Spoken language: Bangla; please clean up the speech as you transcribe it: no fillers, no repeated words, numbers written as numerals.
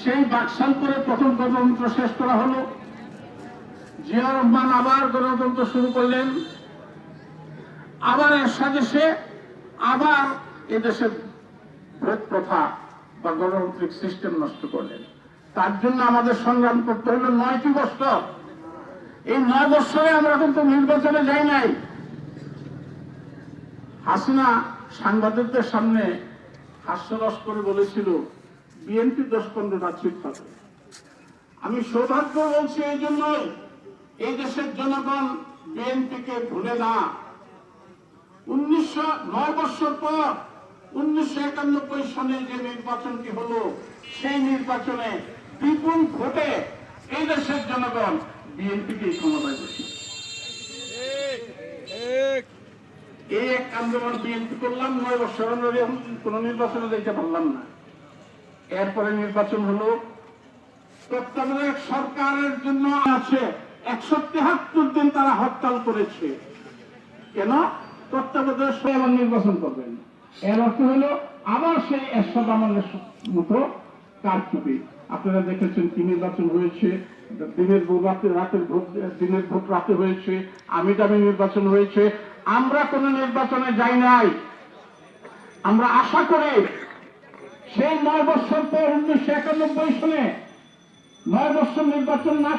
সেই বাকশালপুরে প্রথম গণতন্ত্র শেষ করা হলো। জিয়া রহমান আবার গণতন্ত্র শুরু করলেন, আবার এর সাজেশে আবার এদেশের ভোট প্রথা বা গণতান্ত্রিক সিস্টেম নষ্ট করলেন। তার জন্য আমাদের সংগ্রাম করতে হলো 9টি বছর। এই 9 বছরে আমরা কিন্তু নির্বাচনে যাই নাই। হাসিনা সাংবাদিকদের সামনে হাস্যরস করে বলেছিল বিএনপি 10-15টা সিট পাবে। আমি সৌভাগ্য বলছি এই জন্যই, এই দেশের জনগণ বিএনপিকে ভুলে না। 9 বছর পর 1991 সনে যে নির্বাচনটি হলো, সেই নির্বাচনে বিপুল ভোটে এই দেশের জনগণ বিএনপিকে ক্ষমতায় বসিয়েছে। এই এক আন্দোলন বিএনপি করলাম 9 বছর, কোন নির্বাচনে দিতে পারলাম না। এরপরে নির্বাচন হলো, তত্ত্বাবধায়ক সরকারের জন্য আছে 173 দিন তারা হরতাল করেছে। কেন? তত্ত্বাবধায়ক সরকার নির্বাচন করবেন। এর অর্থ হলো আবার সেই এরশাদ আমলের মতো কারচুপি। আপনারা দেখেছেন কি নির্বাচন হয়েছে, দিনের ভোট রাতের ভোট, দিনের ভোট রাতে হয়েছে, আমি দামি নির্বাচন হয়েছে। আমরা কোন নির্বাচনে যাই নাই। আমরা আশা করি সেই 9 বছর পর 1991 সনে 9 বছর নির্বাচন না